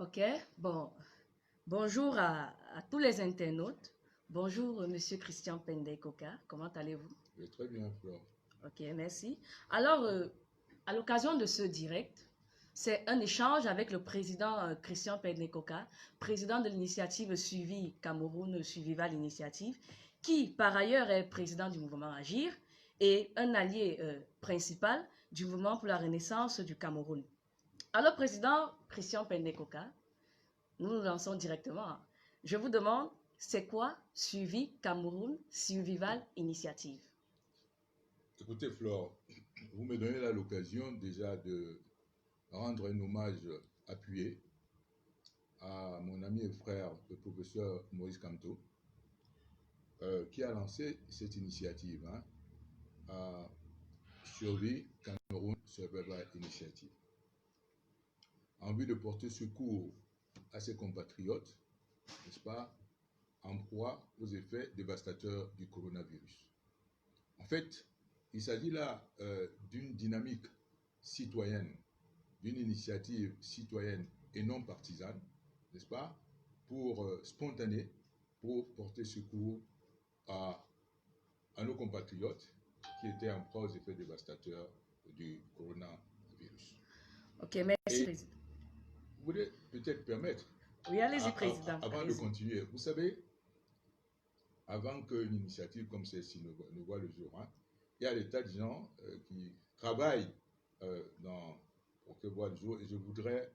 Ok, bon, bonjour à tous les internautes. Bonjour, Monsieur Christian Pendey-Koka. Comment allez-vous? Je vais très bien, Flore. Ok, merci. Alors, à l'occasion de ce direct, c'est un échange avec le président Christian Pendey-Koka, président de l'initiative Suivi Cameroun, Suiviva l'initiative, qui par ailleurs est président du mouvement Agir et un allié principal du mouvement pour la renaissance du Cameroun. Alors, président Christian Pendey-Koka, nous nous lançons directement. Je vous demande, c'est quoi Suivi Cameroun Survival Initiative? Écoutez, Flore, vous me donnez là l'occasion déjà de rendre un hommage appuyé à mon ami et frère, le professeur Maurice Kamto, qui a lancé cette initiative, à Survie Cameroun Survival Initiative, en vue de porter secours à ses compatriotes, n'est-ce pas, en proie aux effets dévastateurs du coronavirus. En fait, il s'agit là d'une dynamique citoyenne, d'une initiative citoyenne et non partisane, n'est-ce pas, spontanée, pour porter secours à, à nos compatriotes qui étaient en proie aux effets dévastateurs du coronavirus. Ok, merci, Et président. vous voulez peut-être permettre, Oui, allez-y, président. avant de Allez-y. continuer, vous savez, avant qu'une initiative comme celle-ci ne voit le jour, il y a des tas de gens qui travaillent pour que voit le jour. Et je voudrais,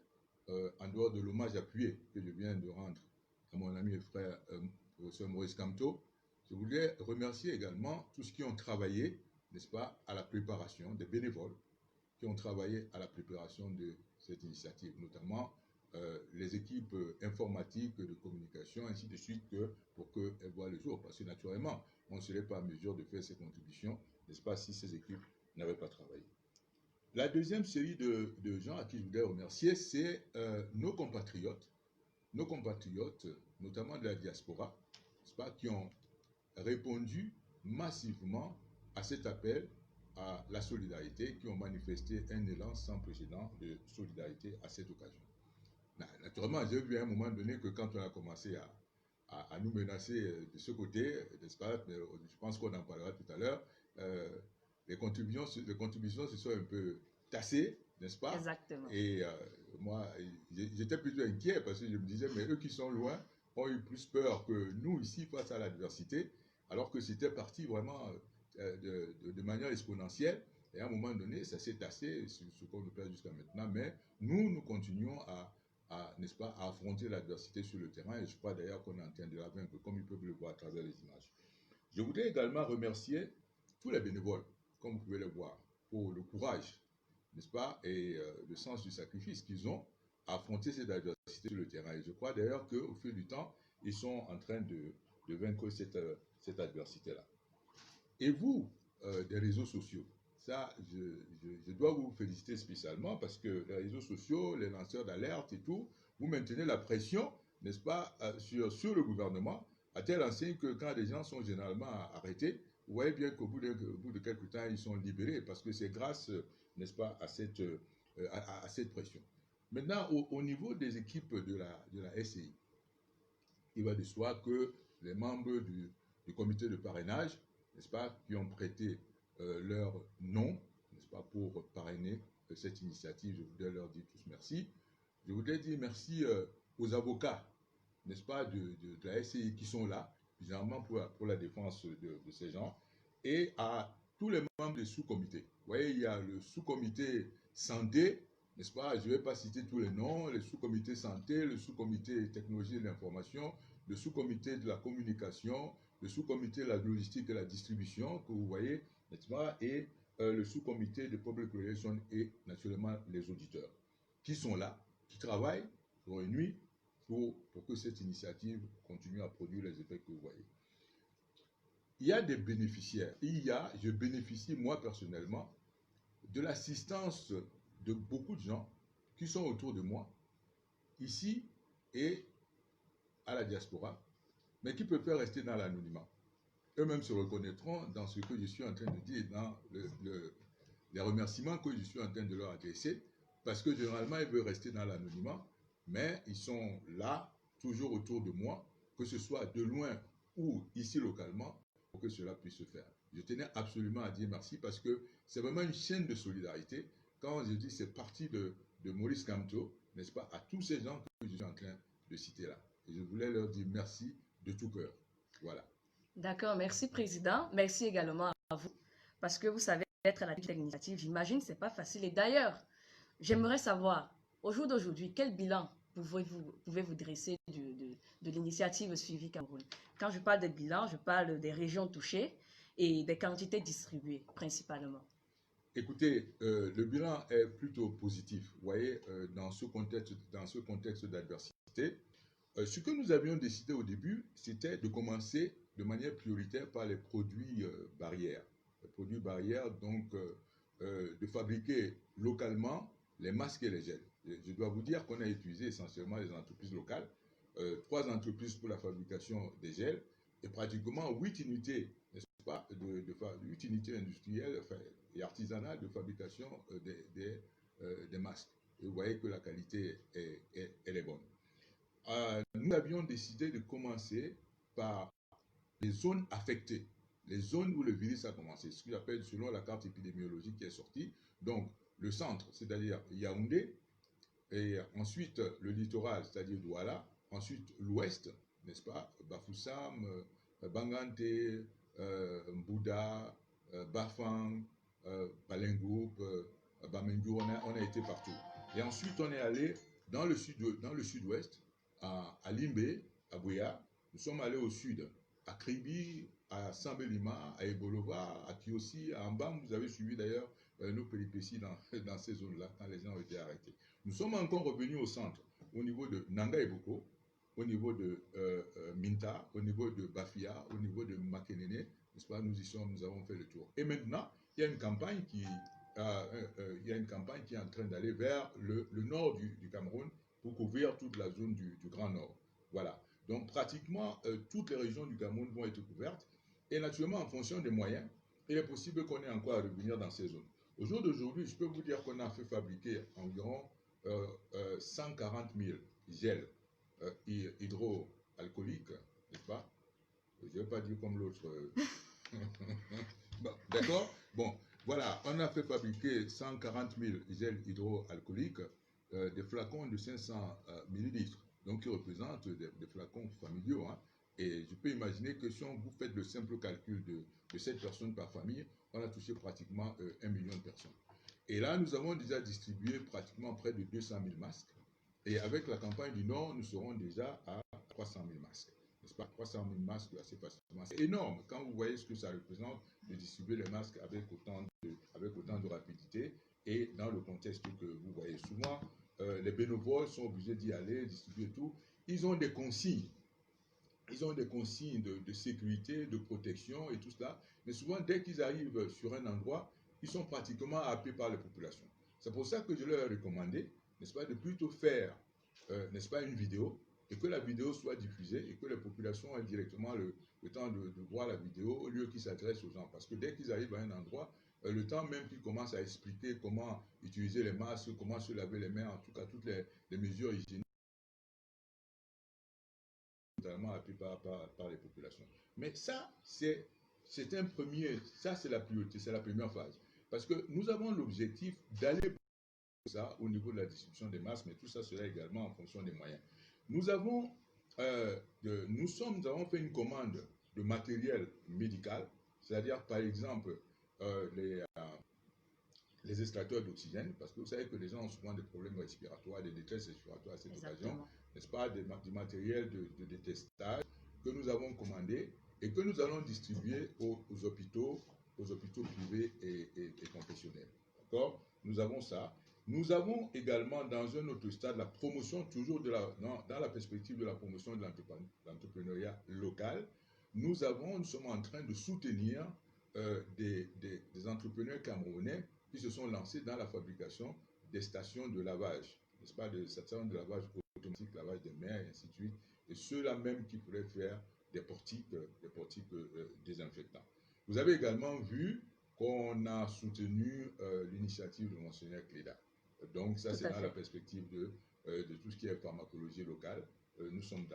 en dehors de l'hommage appuyé que je viens de rendre à mon ami et frère professeur Maurice Kamto, je voudrais remercier également tous ceux qui ont travaillé, n'est-ce pas, à la préparation, des bénévoles qui ont travaillé à la préparation de cette initiative, notamment les équipes informatiques, de communication, ainsi de suite, pour qu'elles voient le jour. Parce que naturellement, on ne serait pas en mesure de faire ces contributions, n'est-ce pas, si ces équipes n'avaient pas travaillé. La deuxième série de gens à qui je voudrais remercier, c'est nos compatriotes, notamment de la diaspora, n'est-ce pas, qui ont répondu massivement à cet appel à la solidarité, qui ont manifesté un élan sans précédent de solidarité à cette occasion. Naturellement, j'ai vu à un moment donné que quand on a commencé à nous menacer de ce côté, n'est-ce pas, je pense qu'on en parlera tout à l'heure, les contributions se sont un peu tassées, n'est-ce pas? Exactement. Et moi, j'étais plutôt inquiet parce que je me disais, mais eux qui sont loin ont eu plus peur que nous ici face à l'adversité, alors que c'était parti vraiment de manière exponentielle. Et à un moment donné, ça s'est tassé, ce qu'on nous perd jusqu'à maintenant, mais nous continuons n'est-ce pas, à affronter l'adversité sur le terrain, et je crois d'ailleurs qu'on est en train de la vaincre, comme ils peuvent le voir à travers les images. Je voudrais également remercier tous les bénévoles, comme vous pouvez le voir, pour le courage, n'est-ce pas, et le sens du sacrifice qu'ils ont à affronter cette adversité sur le terrain. Et je crois d'ailleurs qu'au fil du temps, ils sont en train de vaincre cette adversité-là. Et vous, des réseaux sociaux, ça, je dois vous féliciter spécialement parce que les réseaux sociaux, les lanceurs d'alerte et tout, vous maintenez la pression, n'est-ce pas, sur le gouvernement, à telle enseigne que quand les gens sont généralement arrêtés, vous voyez bien qu'au bout de quelques temps, ils sont libérés parce que c'est grâce, n'est-ce pas, à cette pression. Maintenant, au niveau des équipes de la SCI, il va de soi que les membres du comité de parrainage, n'est-ce pas, qui ont prêté leur nom, n'est-ce pas, pour parrainer cette initiative, je voudrais leur dire tous merci. Je voudrais dire merci aux avocats, n'est-ce pas, de la SCI qui sont là, généralement pour la défense de ces gens, et à tous les membres des sous-comités. Vous voyez, il y a le sous-comité santé, n'est-ce pas? Je ne vais pas citer tous les noms, le sous-comité santé, le sous-comité technologie de l'information, le sous-comité de la communication, le sous-comité de la logistique et la distribution, que vous voyez, n'est-ce pas? Et le sous-comité de public relations et naturellement les auditeurs, qui sont là, qui travaillent jour et nuit pour que cette initiative continue à produire les effets que vous voyez. Il y a des bénéficiaires. Je bénéficie moi personnellement de l'assistance de beaucoup de gens qui sont autour de moi, ici et à la diaspora, mais qui préfèrent rester dans l'anonymat. Eux-mêmes se reconnaîtront dans ce que je suis en train de dire, dans les remerciements que je suis en train de leur adresser, parce que généralement, ils veulent rester dans l'anonymat, mais ils sont là, toujours autour de moi, que ce soit de loin ou ici localement, pour que cela puisse se faire. Je tenais absolument à dire merci parce que c'est vraiment une chaîne de solidarité. Quand je dis c'est parti de Maurice Kamto, n'est-ce pas, à tous ces gens que je suis en train de citer là. Et je voulais leur dire merci de tout cœur. Voilà. D'accord, merci Président. Merci également à vous. Parce que vous savez, être à la tête de l'initiative, j'imagine, c'est pas facile. Et d'ailleurs, j'aimerais savoir, au jour d'aujourd'hui, quel bilan pouvez-vous dresser de l'initiative Suivi Cameroun? Quand je parle de bilan, je parle des régions touchées et des quantités distribuées, principalement. Écoutez, le bilan est plutôt positif. Vous voyez, dans ce contexte d'adversité, ce que nous avions décidé au début, c'était de commencer de manière prioritaire par les produits barrières. Les produits barrières, donc, de fabriquer localement les masques et les gels. Je dois vous dire qu'on a utilisé essentiellement les entreprises locales, 3 entreprises pour la fabrication des gels et pratiquement 8 unités, n'est-ce pas, 8 unités industrielles enfin, et artisanales de fabrication des masques. Et vous voyez que la qualité elle est bonne. Nous avions décidé de commencer par les zones affectées, les zones où le virus a commencé, ce qu'on appelle selon la carte épidémiologique qui est sortie. Donc, le centre, c'est-à-dire Yaoundé, et ensuite le littoral, c'est-à-dire Douala, ensuite l'ouest, n'est-ce pas, Bafoussam, Bangante, Mbouda, Bafang, Balengoup, Bamengu, on a été partout. Et ensuite, on est allé dans le sud-ouest, à Limbé, à Bouya. Nous sommes allés au sud, à Kribi, à Sambelima, à Ebolova, à Kiosi, à Ambam. Vous avez suivi d'ailleurs nos péripéties dans ces zones-là, quand les gens ont été arrêtés. Nous sommes encore revenus au centre, au niveau de Nanga et Boko, au niveau de Minta, au niveau de Bafia, au niveau de Makenene, n'est-ce pas, nous y sommes, nous avons fait le tour. Et maintenant, il y a une campagne qui est en train d'aller vers le nord du Cameroun pour couvrir toute la zone du Grand Nord. Voilà. Donc, pratiquement, toutes les régions du Cameroun vont être couvertes. Et naturellement, en fonction des moyens, il est possible qu'on ait encore à revenir dans ces zones. Au jour d'aujourd'hui, je peux vous dire qu'on a fait fabriquer environ 140 000 gels hydroalcooliques, n'est-ce pas? Je ne vais pas dire comme l'autre. Bon, d'accord? Bon, voilà, on a fait fabriquer 140 000 gels hydroalcooliques, des flacons de 500 millilitres, donc qui représentent des flacons familiaux. Hein. Et je peux imaginer que si on vous faites le simple calcul de 7 personnes par famille, on a touché pratiquement 1 million de personnes. Et là, nous avons déjà distribué pratiquement près de 200 000 masques. Et avec la campagne du Nord, nous serons déjà à 300 000 masques. N'est-ce pas? 300 000 masques assez facilement. C'est énorme quand vous voyez ce que ça représente de distribuer les masques avec autant de rapidité et dans le contexte que vous voyez. Souvent, les bénévoles sont obligés d'y aller, distribuer tout. Ils ont des consignes. Ils ont des consignes de sécurité, de protection et tout cela. Mais souvent, dès qu'ils arrivent sur un endroit, ils sont pratiquement happés par les populations. C'est pour ça que je leur ai recommandé, n'est-ce pas, de plutôt faire, n'est-ce pas, une vidéo et que la vidéo soit diffusée et que les populations aient directement le temps de voir la vidéo au lieu qu'ils s'adressent aux gens. Parce que dès qu'ils arrivent à un endroit, le temps même qu'ils commencent à expliquer comment utiliser les masques, comment se laver les mains, en tout cas toutes les mesures hygiéniques, totalement appuyé par les populations. Mais ça, c'est un premier, ça c'est la priorité, c'est la première phase. Parce que nous avons l'objectif d'aller ça au niveau de la distribution des masques, mais tout ça sera également en fonction des moyens. Nous avons fait une commande de matériel médical, c'est-à-dire par exemple les extracteurs d'oxygène, parce que vous savez que les gens ont souvent des problèmes respiratoires, des détresses respiratoires à cette occasion, n'est-ce pas, du matériel de détestage que nous avons commandé et que nous allons distribuer aux hôpitaux privés et confessionnels. D'accord? Nous avons ça. Nous avons également dans un autre stade la promotion, toujours dans la perspective de la promotion de l'entrepreneuriat local. Nous sommes en train de soutenir des entrepreneurs camerounais qui se sont lancés dans la fabrication des stations de lavage, n'est-ce pas, des stations de lavage automatique, lavage des mains, et ainsi de suite, et ceux-là même qui pourraient faire des portiques désinfectants. Vous avez également vu qu'on a soutenu l'initiative de Monseigneur Cléda. Donc ça, Tout c'est à dans la fait. perspective de tout ce qui est pharmacologie locale. Nous sommes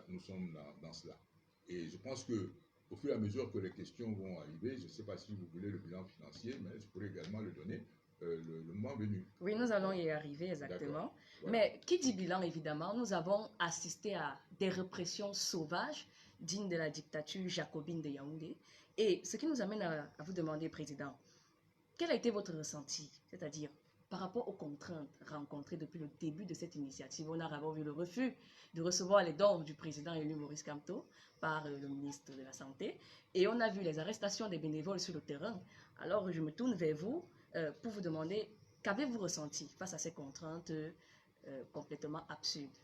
dans cela. Et je pense que au fur et à mesure que les questions vont arriver, je ne sais pas si vous voulez le bilan financier, mais je pourrais également le donner le moment venu. Oui, nous allons Voilà. y arriver D'accord. exactement. Voilà. Mais qui dit bilan, évidemment, nous avons assisté à des répressions sauvages dignes de la dictature jacobine de Yaoundé. Et ce qui nous amène à vous demander, Président, quel a été votre ressenti, c'est-à-dire par rapport aux contraintes rencontrées depuis le début de cette initiative? On a d'abord vu le refus de recevoir les dons du président élu Maurice Kamto par le ministre de la Santé et on a vu les arrestations des bénévoles sur le terrain. Alors je me tourne vers vous pour vous demander qu'avez-vous ressenti face à ces contraintes complètement absurdes?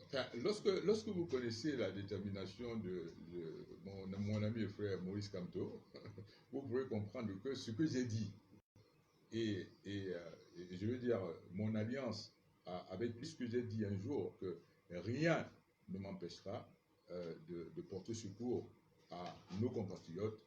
Enfin, lorsque vous connaissez la détermination de mon ami et frère Maurice Kamto, vous pourrez comprendre que ce que j'ai dit et je veux dire mon alliance avec ce que j'ai dit un jour, que rien ne m'empêchera de porter secours à nos compatriotes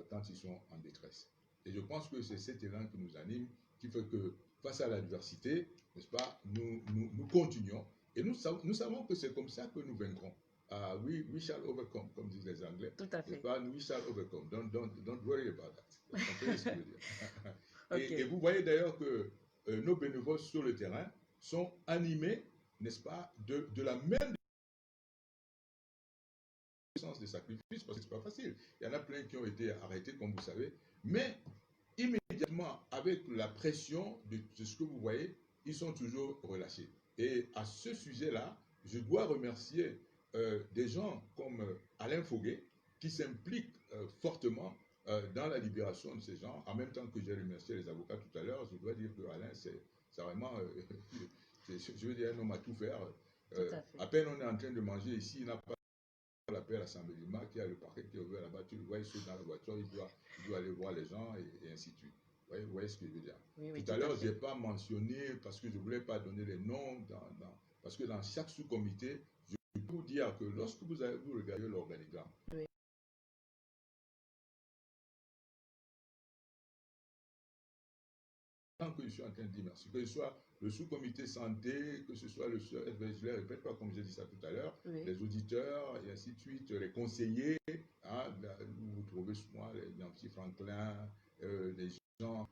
quand ils sont en détresse. Et je pense que c'est cet élan qui nous anime, qui fait que face à l'adversité, n'est-ce pas, nous continuons. Et nous savons que c'est comme ça que nous vaincrons. We shall overcome, comme disent les Anglais. Tout à N'est-ce fait. pas? We shall overcome. Don't worry about that. Vous comprenez ce que je veux dire? Ok. Et vous voyez d'ailleurs que nos bénévoles sur le terrain sont animés, n'est-ce pas, de la même sens de sacrifice, parce que ce n'est pas facile. Il y en a plein qui ont été arrêtés, comme vous savez, mais immédiatement, avec la pression de ce que vous voyez, ils sont toujours relâchés. Et à ce sujet-là, je dois remercier des gens comme Alain Foguet, qui s'impliquent fortement dans la libération de ces gens, en même temps que j'ai remercié les avocats tout à l'heure. Je dois dire que Alain, c'est vraiment, je veux dire, un homme à tout faire. Tout à fait. À peine on est en train de manger ici, il n'a pas l'appel à Saint-Bélimat, qui a le parquet qui est ouvert là-bas, tu le vois, il saute dans la voiture, il doit aller voir les gens et ainsi de suite. Vous voyez ce que je veux dire? Oui, oui, Tout tout à à l'heure, je fait. n'ai pas mentionné, parce que je ne voulais pas donner les noms, parce que dans chaque sous-comité, je peux vous dire que lorsque vous regardez l'organigramme, Oui. que je suis en train de dire merci, que ce soit le sous-comité santé, que ce soit je ne les répète pas comme j'ai dit ça tout à l'heure, Oui. les auditeurs et ainsi de suite, les conseillers, hein, où vous trouvez souvent les Nancy Franklin, les gens,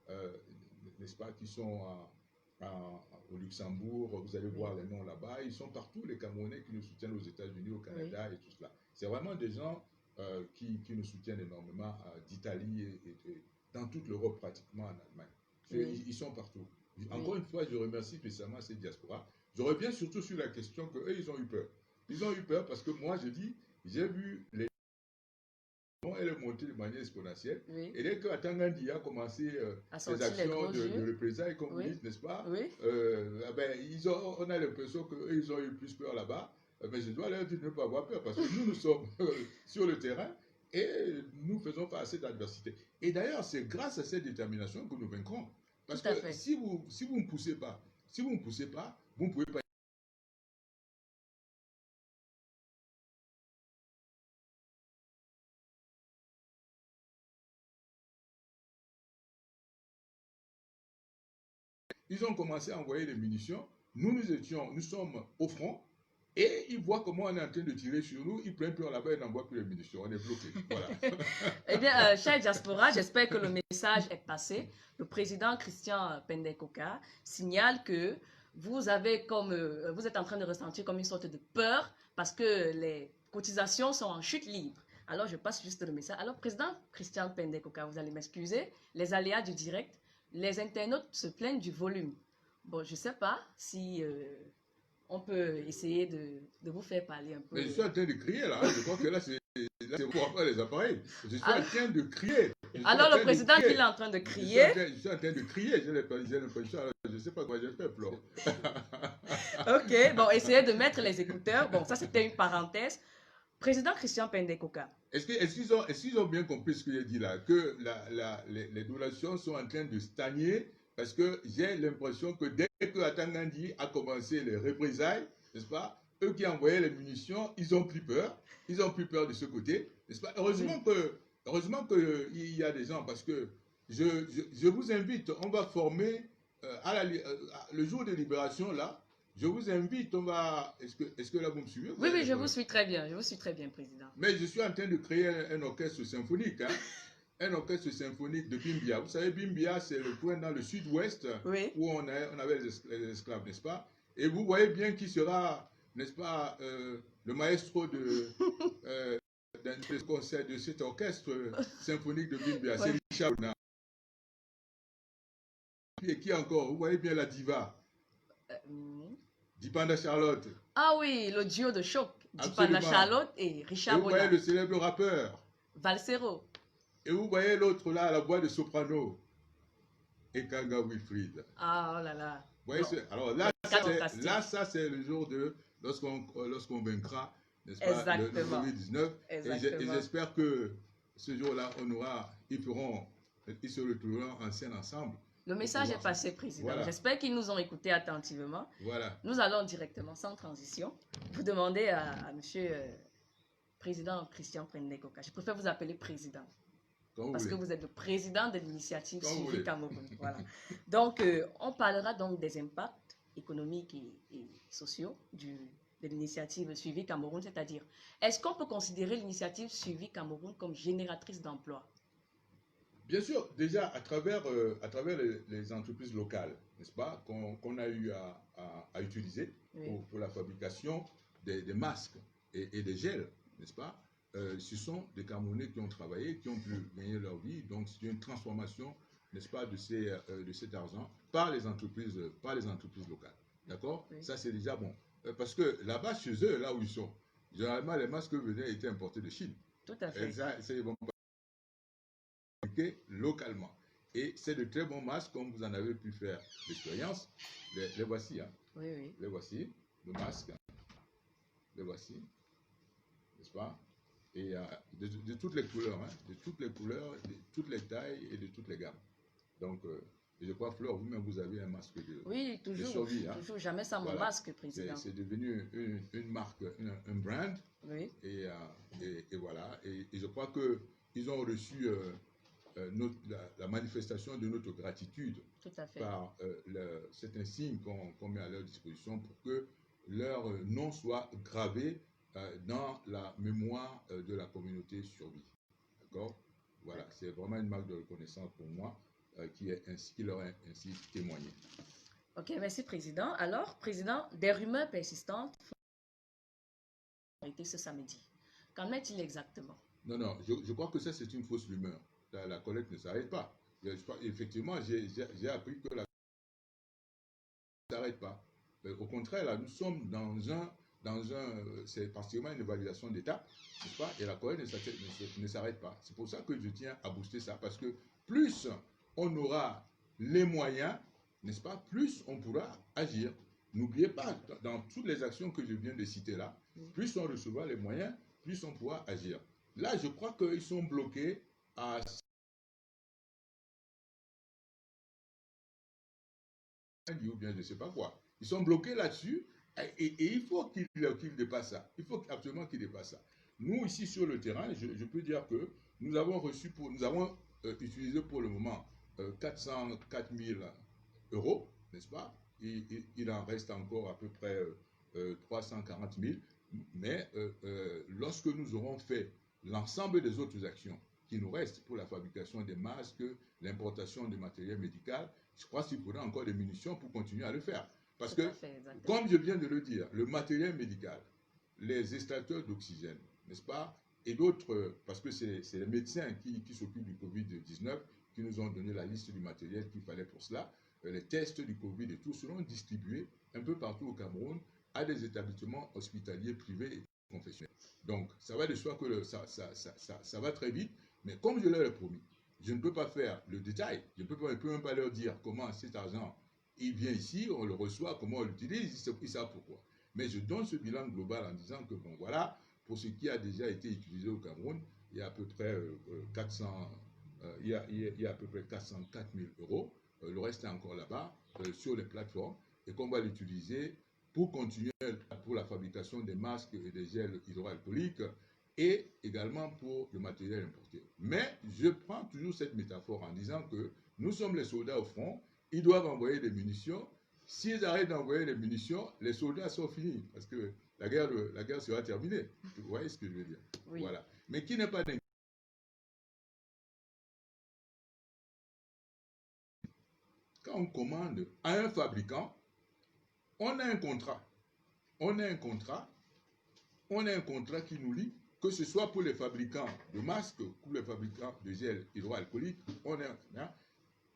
n'est-ce pas, qui sont au Luxembourg, vous allez Oui. voir les noms là-bas, ils sont partout, les Camerounais qui nous soutiennent aux États-Unis, au Oui. Canada et tout cela. C'est vraiment des gens qui nous soutiennent énormément d'Italie et dans toute l'Europe pratiquement, en Allemagne. Oui. Ils sont partout. Oui. Encore une fois, je remercie spécialement ces diasporas. Je reviens surtout sur la question qu'eux, ils ont eu peur. Ils ont eu peur parce que moi, je dis, j'ai vu les elle est montée de manière exponentielle. Oui. Et dès que Atangandi a commencé À ses sortir les actions gros de yeux. représailles, comme vous Oui. dites, n'est-ce pas, Oui. on a l'impression qu'eux, ils ont eu plus peur là-bas. Mais je dois leur dire de ne pas avoir peur parce que nous sommes sur le terrain et nous faisons face à cette adversité. Et d'ailleurs, c'est grâce à cette détermination que nous vaincrons. Tout Parce à que fait. si vous ne poussez pas, vous ne pouvez pas. Ils ont commencé à envoyer des munitions. Nous sommes au front. Et ils voient comment on est en train de tirer sur nous. Ils prennent peur là-bas et n'envoient plus les munitions. On est bloqués. Voilà. Eh bien, chère diaspora, j'espère que le message est passé. Le président Christian Pendekoka signale que vous avez vous êtes en train de ressentir comme une sorte de peur parce que les cotisations sont en chute libre. Alors, je passe juste le message. Alors, président Christian Pendekoka, vous allez m'excuser, les aléas du direct, les internautes se plaignent du volume. Bon, je ne sais pas si on peut essayer de vous faire parler un peu. Mais je suis en train de crier là. Je crois que là, c'est pour après les appareils. Je suis en Alors, train de crier. alors le président qui est en train de crier. Je suis en train de crier. J'ai l'impression, je ne sais pas quoi j'ai fait, Flo. Ok, bon, essayez de mettre les écouteurs. Bon, ça c'était une parenthèse. Président Christian Pendekoka. Est-ce qu'ils ont bien compris ce que j'ai dit là? Que les donations sont en train de stagner parce que j'ai l'impression que dès que Atangandi a commencé les représailles, n'est-ce pas? Eux qui envoyaient les munitions, ils ont pris peur. Ils ont pris peur de ce côté, n'est-ce pas? Heureusement qu'il y a des gens parce que je vous invite, on va former le jour de libération, là, je vous invite, on va... Est-ce que là, vous me suivez? Oui, oui, je vous suis très bien. Je vous suis très bien, Président. Mais je suis en train de créer un orchestre symphonique, hein, un orchestre symphonique de Bimbia. Vous savez, Bimbia, c'est le coin dans le sud-ouest Oui. où on avait les esclaves, n'est-ce pas? Et vous voyez bien qui sera, n'est-ce pas, le maestro de concert de cet orchestre symphonique de Bimbia. C'est Ouais. Richard Bona. Et qui encore? Vous voyez bien la diva, Hmm. Dipanda Charlotte. Ah oui, le duo de choc. Dipana Absolument. Charlotte et Et Richard vous voyez Bona. le célèbre rappeur. Valsero. Et vous voyez l'autre là, à la voix de soprano. Ekanga Wilfried. Ah, oh là là. Vous voyez, Non. alors Fantastique. ça c'est le jour de lorsqu'on vaincra, n'est-ce pas, le Exactement. Covid-19. Et Exactement. j'espère que ce jour-là, ils se retrouveront en scène ensemble. Le message est passé, Président. Voilà. J'espère qu'ils nous ont écoutés attentivement. Voilà. Nous allons directement, sans transition, vous demander à Monsieur Président Christian Prendekoka. Je préfère vous appeler Président. Parce que vous êtes le président de l'initiative Suivi Cameroun. Voilà. Donc, on parlera donc des impacts économiques et sociaux de l'initiative Suivi Cameroun, c'est-à-dire, est-ce qu'on peut considérer l'initiative Suivi Cameroun comme génératrice d'emplois? Bien sûr, déjà à travers les entreprises locales, n'est-ce pas, qu'on a eu à utiliser Oui. pour la fabrication des masques et des gels, n'est-ce pas, ce sont des Camerounais qui ont travaillé, qui ont pu gagner leur vie. Donc c'est une transformation, n'est-ce pas, de cet argent par les entreprises locales. D'accord? Oui. Ça c'est déjà bon. Parce que là-bas, chez eux, là où ils sont, généralement les masques venaient étaient importés de Chine. Tout à fait. Et ça, c'est bon. Localement. Et c'est de très bons masques, comme vous en avez pu faire l'expérience. Les voici. Hein. Oui, oui. Les voici, le masque. Les voici. N'est-ce pas? Et de toutes les couleurs, hein, de toutes les couleurs, de toutes les tailles et de toutes les gammes. Donc, je crois, Fleur, vous-même, vous avez un masque oui, toujours, de survie. Hein. Toujours, jamais sans mon masque, Président. C'est devenu une marque, un brand. Oui. Et voilà. Et je crois qu'ils ont reçu la manifestation de notre gratitude par cet insigne qu'on met à leur disposition pour que leur nom soit gravé dans la mémoire de la communauté survie. D'accord? Voilà, c'est vraiment une marque de reconnaissance pour moi qui leur est ainsi témoigné. Ok, merci Président. Alors, Président, des rumeurs persistantes ont été ce samedi. Qu'en est-il exactement? Non, je crois que ça c'est une fausse rumeur. La collecte ne s'arrête pas. Effectivement, j'ai appris que la collecte ne s'arrête pas. Mais au contraire, là, nous sommes c'est particulièrement une évaluation d'étape, n'est-ce pas? Et la collecte ne s'arrête pas. C'est pour ça que je tiens à booster ça, parce que plus on aura les moyens, n'est-ce pas, plus on pourra agir. N'oubliez pas, dans toutes les actions que je viens de citer là, plus on recevra les moyens, plus on pourra agir. Là, je crois qu'ils sont bloqués à ou bien je ne sais pas quoi. Ils sont bloqués là-dessus et il faut qu'ils dépassent ça. Il faut absolument qu'ils dépassent ça. Nous, ici sur le terrain, je peux dire que nous avons utilisé pour le moment 404 000 euros, n'est-ce pas? Il en reste encore à peu près 340 000. Mais lorsque nous aurons fait l'ensemble des autres actions qui nous restent pour la fabrication des masques, l'importation de matériel médical, je crois qu'il faudra encore des munitions pour continuer à le faire. Parce que, comme je viens de le dire, le matériel médical, les extracteurs d'oxygène, n'est-ce pas? Et d'autres, parce que c'est les médecins qui s'occupent du Covid-19 qui nous ont donné la liste du matériel qu'il fallait pour cela. Les tests du Covid et tout seront distribués un peu partout au Cameroun à des établissements hospitaliers privés et confessionnels. Donc, ça va de soi que ça va très vite, mais comme je leur ai promis, je ne peux pas faire le détail, je ne peux même pas leur dire comment cet argent, il vient ici, on le reçoit, comment on l'utilise, ils savent pourquoi. Mais je donne ce bilan global en disant que, bon, voilà, pour ce qui a déjà été utilisé au Cameroun, il y a à peu près 404 000 euros. Le reste est encore là-bas, sur les plateformes, et qu'on va l'utiliser pour continuer pour la fabrication des masques et des gels hydroalcooliques et également pour le matériel importé. Mais je prends toujours cette métaphore en disant que nous sommes les soldats au front ils doivent envoyer des munitions. S'ils arrêtent d'envoyer des munitions, les soldats sont finis, parce que la guerre sera terminée. Vous voyez ce que je veux dire? Oui. Voilà. Mais qui n'est pas d'inquiétude? Quand on commande à un fabricant, on a un contrat. On a un contrat. On a un contrat qui nous lie, que ce soit pour les fabricants de masques, pour les fabricants de gel hydroalcoolique,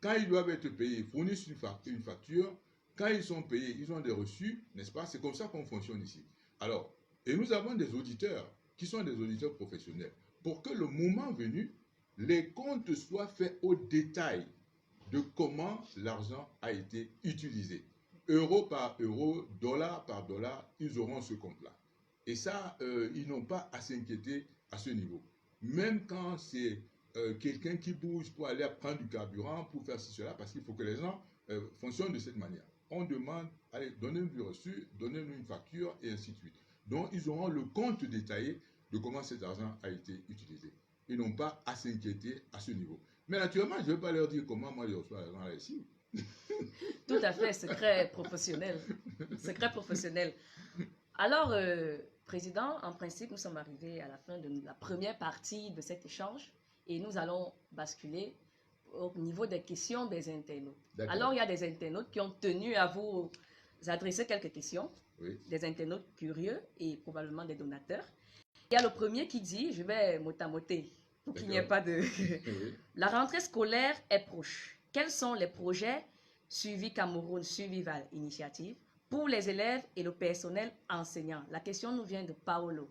quand ils doivent être payés, ils fournissent une facture. Quand ils sont payés, ils ont des reçus, n'est-ce pas? C'est comme ça qu'on fonctionne ici. Alors, et nous avons des auditeurs qui sont des auditeurs professionnels. Pour que le moment venu, les comptes soient faits au détail de comment l'argent a été utilisé. Euro par euro, dollar par dollar, ils auront ce compte-là. Et ça, ils n'ont pas à s'inquiéter à ce niveau. Même quand c'est quelqu'un qui bouge pour aller prendre du carburant, pour faire ci, cela, parce qu'il faut que les gens fonctionnent de cette manière. On demande, allez, donnez-nous du reçu, donnez-nous une facture, et ainsi de suite. Donc, ils auront le compte détaillé de comment cet argent a été utilisé. Ils n'ont pas à s'inquiéter à ce niveau. Mais naturellement, je ne vais pas leur dire comment moi je reçois l'argent là ici. Tout à fait, secret professionnel. Secret professionnel. Alors, Président, en principe, nous sommes arrivés à la fin de la première partie de cet échange et nous allons basculer au niveau des questions des internautes. Alors, il y a des internautes qui ont tenu à vous adresser quelques questions, oui. Des internautes curieux et probablement des donateurs. Il y a le premier qui dit, je vais motamoter pour qu'il n'y ait pas de... oui. La rentrée scolaire est proche. Quels sont les projets Suivi Cameroun, Suivi Val Initiative pour les élèves et le personnel enseignant? La question nous vient de Paolo.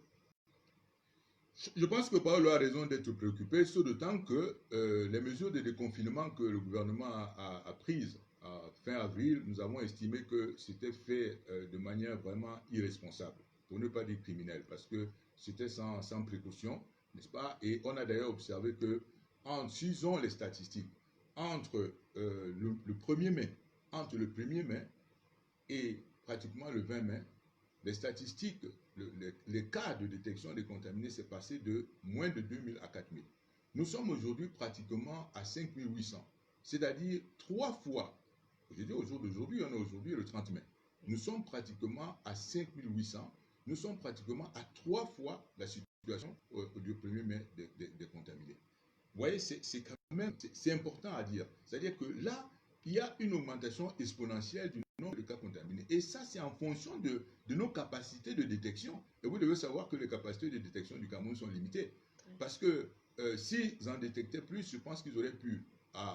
Je pense que Paolo a raison d'être préoccupé, ce d'autant que les mesures de déconfinement que le gouvernement a prises fin avril, nous avons estimé que c'était fait de manière vraiment irresponsable, pour ne pas dire criminelle, parce que c'était sans précaution, n'est-ce pas? Et on a d'ailleurs observé que, s'ils ont les statistiques, entre le 1er mai, entre le 1er mai et pratiquement le 20 mai, les statistiques, les cas de détection des contaminés, s'est passé de moins de 2000 à 4000. Nous sommes aujourd'hui pratiquement à 5800, c'est-à-dire 3 fois. Je dis au jour d'aujourd'hui, on est aujourd'hui le 30 mai. Nous sommes pratiquement à 5800, nous sommes pratiquement à 3 fois la situation du 1er mai des contaminés. Vous voyez, c'est quand même, c'est important à dire. C'est-à-dire que là, il y a une augmentation exponentielle du nombre de cas contaminés. Et ça, c'est en fonction de nos capacités de détection. Et vous devez savoir que les capacités de détection du Cameroun sont limitées. Parce que s'ils en détectaient plus, je pense qu'ils auraient pu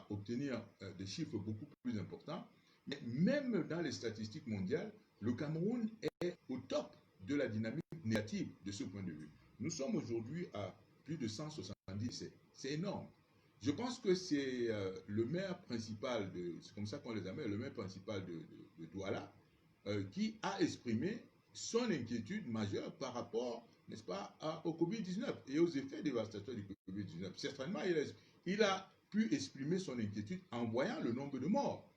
obtenir des chiffres beaucoup plus importants. Mais même dans les statistiques mondiales, le Cameroun est au top de la dynamique négative de ce point de vue. Nous sommes aujourd'hui à plus de 170. C'est énorme. Je pense que c'est le maire principal, c'est comme ça qu'on les appelle, le maire principal de Douala, qui a exprimé son inquiétude majeure par rapport, n'est-ce pas, au Covid-19 et aux effets dévastateurs du Covid-19. Certainement, il a pu exprimer son inquiétude en voyant le nombre de morts.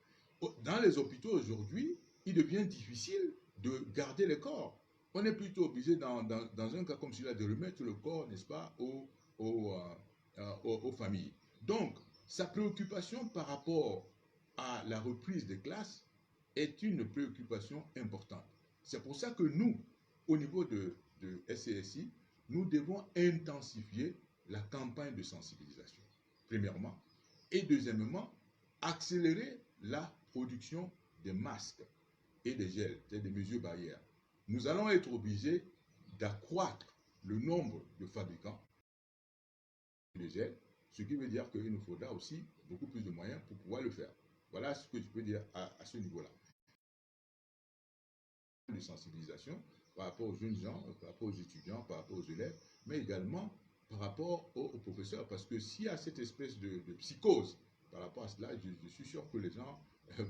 Dans les hôpitaux aujourd'hui, il devient difficile de garder les corps. On est plutôt obligé, dans un cas comme celui-là, de remettre le corps, n'est-ce pas, aux familles. Donc, sa préoccupation par rapport à la reprise des classes est une préoccupation importante. C'est pour ça que nous, au niveau de SCSI, nous devons intensifier la campagne de sensibilisation, premièrement. Et deuxièmement, accélérer la production des masques et des gels, des mesures barrières. Nous allons être obligés d'accroître le nombre de fabricants de gel, ce qui veut dire qu'il nous faudra aussi beaucoup plus de moyens pour pouvoir le faire. Voilà ce que je peux dire à ce niveau-là. De sensibilisation par rapport aux jeunes gens, par rapport aux étudiants, par rapport aux élèves, mais également par rapport aux professeurs. Parce que s'il y a cette espèce de psychose par rapport à cela, je suis sûr que les gens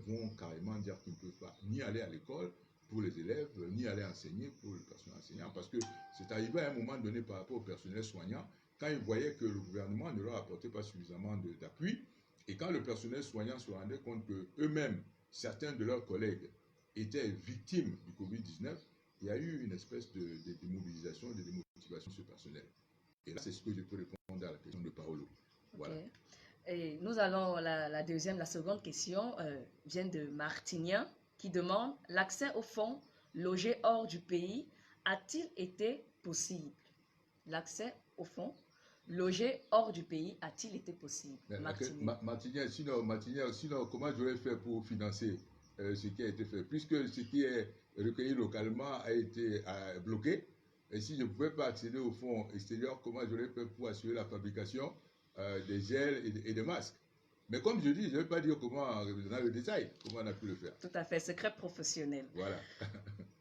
vont carrément dire qu'ils ne peuvent pas ni aller à l'école pour les élèves, ni aller enseigner pour le personnel enseignant. Parce que c'est arrivé à un moment donné par rapport au personnel soignant, quand ils voyaient que le gouvernement ne leur apportait pas suffisamment d'appui, et quand le personnel soignant se rendait compte qu'eux-mêmes, certains de leurs collègues, étaient victimes du Covid-19, il y a eu une espèce de démobilisation, de démotivation de ce personnel. Et là, c'est ce que je peux répondre à la question de Paolo. Voilà. Okay. Et nous allons, la seconde question vient de Martinien qui demande l'accès aux fonds logés hors du pays a-t-il été possible? L'accès aux fonds logés hors du pays a-t-il été possible? Martinien. Sinon, comment j'aurais fait pour financer ce qui a été fait? Puisque ce qui est recueilli localement a été bloqué, et si je ne pouvais pas accéder aux fonds extérieurs, comment j'aurais fait pour assurer la fabrication des gels et des masques? Mais comme je dis, je ne vais pas dire comment, dans le détail, comment on a pu le faire. Tout à fait, secret professionnel. Voilà.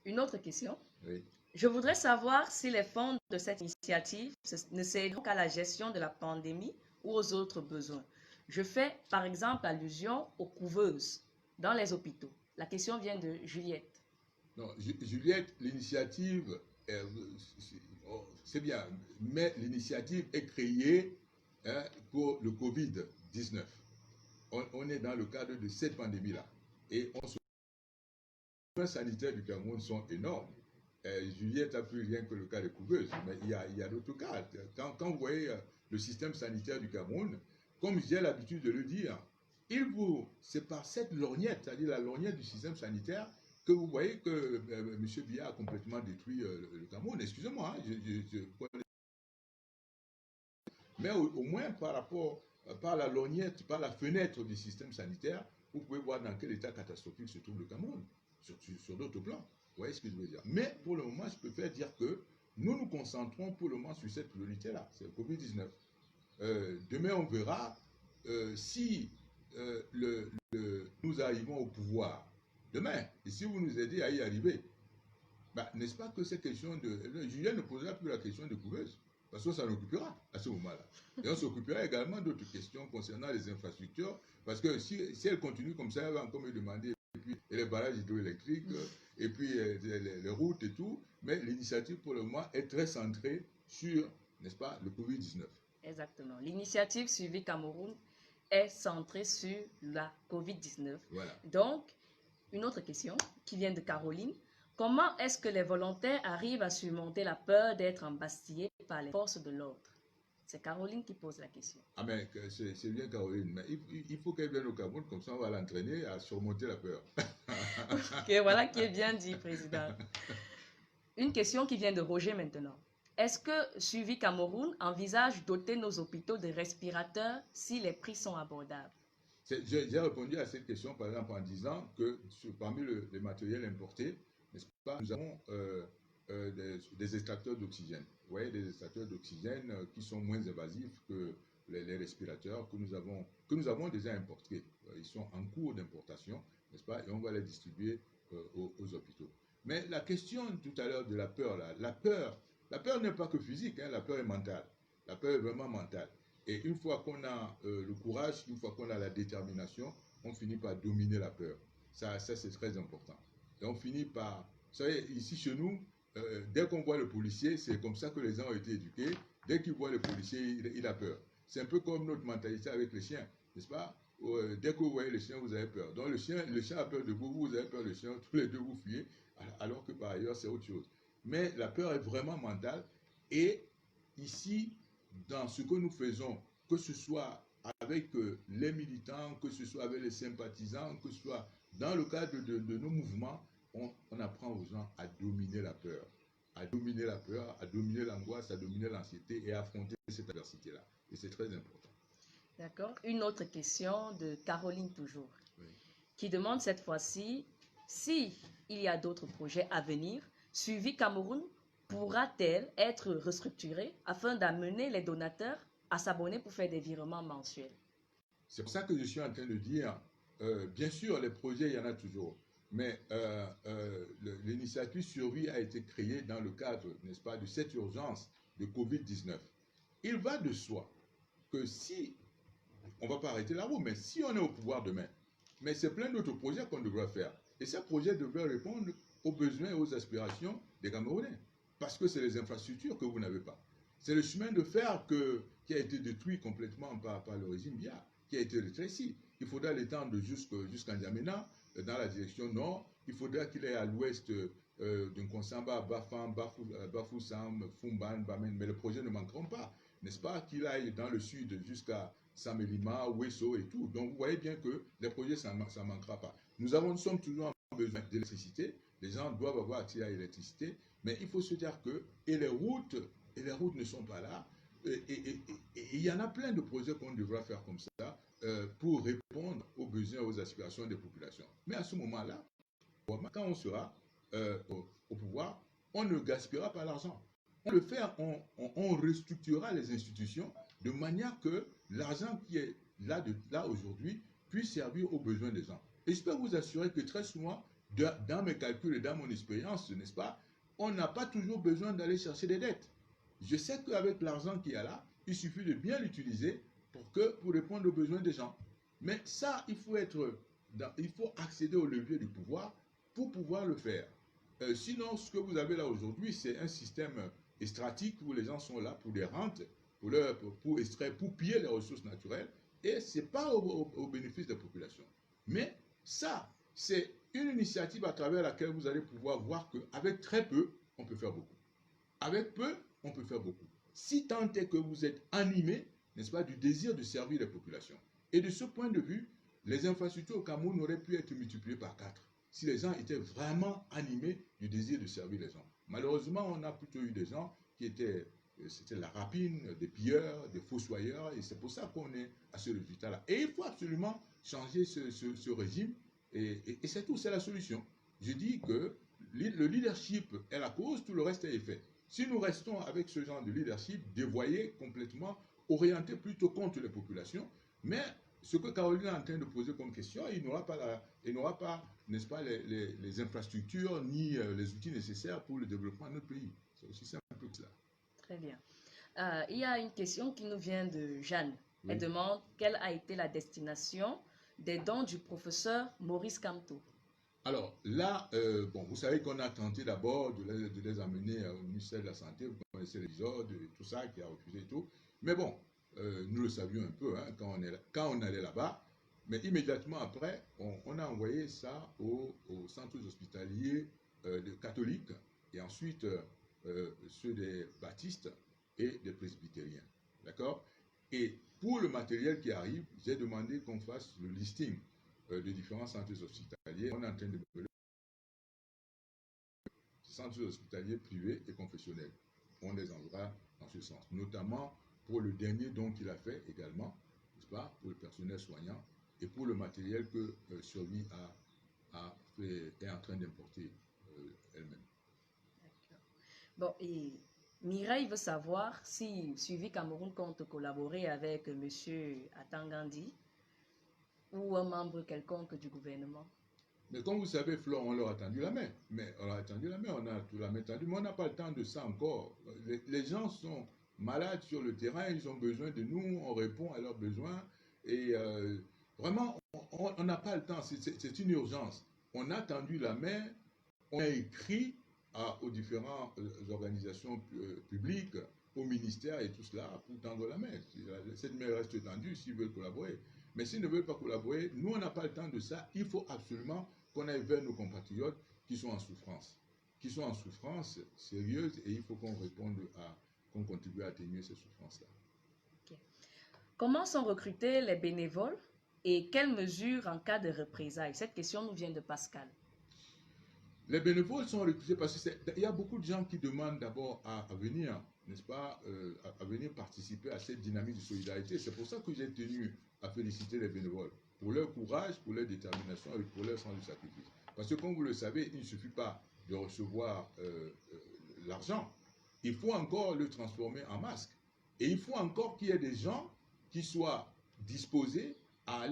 Une autre question. Oui. Je voudrais savoir si les fonds de cette initiative ne servent qu'à la gestion de la pandémie ou aux autres besoins. Je fais par exemple allusion aux couveuses dans les hôpitaux. La question vient de Juliette. Non, Juliette, l'initiative, c'est bien, mais l'initiative est créée pour le Covid-19. On est dans le cadre de cette pandémie-là. Et les besoins sanitaires du Cameroun sont énormes. Juliette a plus rien que le cas des couveuses, mais il y a d'autres cas. Quand vous voyez le système sanitaire du Cameroun, comme j'ai l'habitude de le dire, c'est par cette lorgnette, c'est-à-dire la lorgnette du système sanitaire, que vous voyez que M. Biya a complètement détruit le Cameroun. Excusez-moi, mais au moins par la lorgnette, par la fenêtre du système sanitaire, vous pouvez voir dans quel état catastrophique se trouve le Cameroun, sur d'autres plans. Vous voyez ce que je veux dire? Mais pour le moment, je préfère dire que nous nous concentrons pour le moment sur cette priorité-là, c'est le Covid-19. Demain, on verra si nous arrivons au pouvoir demain, et si vous nous aidez à y arriver, n'est-ce pas que cette question de... Julien ne posera plus la question de couveuse, parce que ça l'occupera à ce moment-là. Et on s'occupera également d'autres questions concernant les infrastructures, parce que si elle continue comme ça, elle va encore me demander et les barrages hydroélectriques, et puis les routes et tout, mais l'initiative pour le moment est très centrée sur, n'est-ce pas, le Covid-19. Exactement. L'initiative Suivi Cameroun est centrée sur la Covid-19. Voilà. Donc, une autre question qui vient de Caroline. Comment est-ce que les volontaires arrivent à surmonter la peur d'être embastillés par les forces de l'ordre? C'est Caroline qui pose la question. Ah mais c'est bien Caroline, mais il faut qu'elle vienne au Cameroun, comme ça on va l'entraîner à surmonter la peur. Ok, voilà qui est bien dit, Président. Une question qui vient de Roger maintenant. Est-ce que Suivi Cameroun envisage doter nos hôpitaux de respirateurs si les prix sont abordables? J'ai répondu à cette question par exemple en disant que parmi les matériels importés, n'est-ce pas, nous avons des extracteurs d'oxygène. Vous voyez, des extracteurs d'oxygène qui sont moins invasifs que les respirateurs que nous avons déjà importés. Ils sont en cours d'importation, n'est-ce pas, et on va les distribuer aux hôpitaux. Mais la question tout à l'heure de la peur, là, la peur n'est pas que physique, hein, la peur est mentale. La peur est vraiment mentale. Et une fois qu'on a le courage, une fois qu'on a la détermination, on finit par dominer la peur. Ça c'est très important. Et on finit par... Vous savez, ici chez nous, dès qu'on voit le policier, c'est comme ça que les gens ont été éduqués. Dès qu'ils voient le policier, il a peur. C'est un peu comme notre mentalité avec les chiens, n'est-ce pas? Dès que vous voyez le chien, vous avez peur. Donc le chien a peur de vous, vous avez peur du chien, tous les deux vous fuyez, alors que par ailleurs c'est autre chose. Mais la peur est vraiment mentale. Et ici, dans ce que nous faisons, que ce soit avec les militants, que ce soit avec les sympathisants, que ce soit dans le cadre de nos mouvements, on apprend aux gens à dominer la peur, à dominer la peur, à dominer l'angoisse, à dominer l'anxiété et à affronter cette adversité-là. Et c'est très important. D'accord. Une autre question de Caroline toujours, Oui. Qui demande cette fois-ci si il y a d'autres projets à venir, Suivi Cameroun pourra-t-elle être restructurée afin d'amener les donateurs à s'abonner pour faire des virements mensuels? C'est pour ça que je suis en train de dire, bien sûr, les projets, il y en a toujours, mais l'initiative Survie a été créée dans le cadre, n'est-ce pas, de cette urgence de Covid-19. Il va de soi que si, on ne va pas arrêter la roue, mais si on est au pouvoir demain, mais c'est plein d'autres projets qu'on devra faire. Et ces projets devraient répondre aux besoins et aux aspirations des Camerounais. Parce que c'est les infrastructures que vous n'avez pas. C'est le chemin de fer qui a été détruit complètement par le régime Biya, qui a été rétréci. Il faudra l'étendre jusqu'en N'Djamena, dans la direction nord. Il faudra qu'il aille à l'ouest d'un Konsamba, Bafam, Bafoussam, Fumban, Bamen. Mais les projets ne manqueront pas. N'est-ce pas? Qu'il aille dans le sud jusqu'à Samelima, Wesso et tout. Donc vous voyez bien que les projets, ça ne manquera pas. Nous sommes toujours en besoin d'électricité. Les gens doivent avoir accès à l'électricité. Mais il faut se dire que, et les routes ne sont pas là. Et il y en a plein de projets qu'on devra faire comme ça pour répondre aux besoins, aux aspirations des populations. Mais à ce moment-là, quand on sera au pouvoir, on ne gaspillera pas l'argent. On le fait, on restructurera les institutions de manière que l'argent qui est là aujourd'hui puisse servir aux besoins des gens. Et je peux vous assurer que très souvent, dans mes calculs et dans mon expérience, n'est-ce pas, on n'a pas toujours besoin d'aller chercher des dettes. Je sais qu'avec l'argent qui est là, il suffit de bien l'utiliser pour répondre aux besoins des gens. Mais ça, il faut accéder au levier du pouvoir pour pouvoir le faire. Sinon, ce que vous avez là aujourd'hui, c'est un système stratique où les gens sont là pour des rentes, pour extraire, pour piller les ressources naturelles, et ce n'est pas au bénéfice des populations. Mais ça, c'est une initiative à travers laquelle vous allez pouvoir voir qu'avec très peu, on peut faire beaucoup. Avec peu, on peut faire beaucoup. Si tant est que vous êtes animé, n'est-ce pas, du désir de servir les populations. Et de ce point de vue, les infrastructures au Cameroun auraient pu être multipliées par 4 si les gens étaient vraiment animés du désir de servir les gens. Malheureusement, on a plutôt eu des gens qui c'était la rapine, des pilleurs, des fossoyeurs, et c'est pour ça qu'on est à ce résultat-là. Et il faut absolument changer ce régime, et c'est tout, c'est la solution. Je dis que le leadership est la cause, tout le reste est effet. Si nous restons avec ce genre de leadership dévoyé complètement, orienté plutôt contre les populations, mais ce que Caroline est en train de poser comme question, il n'aura pas, n'est-ce pas, les infrastructures ni les outils nécessaires pour le développement de notre pays. C'est aussi simple que cela. Très bien. Il y a une question qui nous vient de Jeanne. Oui. Elle demande quelle a été la destination des dons du professeur Maurice Kamto. Alors là, vous savez qu'on a tenté d'abord de les amener au ministère de la Santé. Vous connaissez l'épisode, tout ça, qui a refusé et tout. Mais bon, nous le savions un peu quand on allait là-bas. Mais immédiatement après, on a envoyé ça aux centres hospitaliers catholiques et ensuite ceux des baptistes et des presbytériens. D'accord? Et pour le matériel qui arrive, j'ai demandé qu'on fasse le listing de différents centres hospitaliers. On est en train de mener centres hospitaliers privés et confessionnels. On les enverra dans ce sens, notamment pour le dernier don qu'il a fait également, n'est-ce pas, pour le personnel soignant et pour le matériel que Survie est en train d'importer elle-même. Bon, et Mireille veut savoir si Suivi Cameroun compte collaborer avec M. Atangandi ou un membre quelconque du gouvernement. Mais comme vous savez, Flore, on leur a tendu la main. On a tout la main tendue, mais on n'a pas le temps de ça encore. Les gens sont malades sur le terrain, ils ont besoin de nous, on répond à leurs besoins. Et vraiment, on n'a pas le temps, c'est une urgence. On a tendu la main, on a écrit aux différentes organisations publiques, au ministère et tout cela, pour tendre la main. Cette main reste tendue s'ils veulent collaborer. Mais s'ils ne veulent pas collaborer, nous, on n'a pas le temps de ça. Il faut absolument qu'on aille vers nos compatriotes qui sont en souffrance sérieuse, et il faut qu'on réponde qu'on contribue à atténuer ces souffrances-là. Okay. Comment sont recrutés les bénévoles et quelles mesures en cas de représailles? Cette question nous vient de Pascal. Les bénévoles sont recrutés parce qu'il y a beaucoup de gens qui demandent d'abord à venir, n'est-ce pas, à venir participer à cette dynamique de solidarité. C'est pour ça que j'ai tenu à féliciter les bénévoles pour leur courage, pour leur détermination et pour leur sens du sacrifice. Parce que comme vous le savez, il ne suffit pas de recevoir l'argent. Il faut encore le transformer en masque. Et il faut encore qu'il y ait des gens qui soient disposés à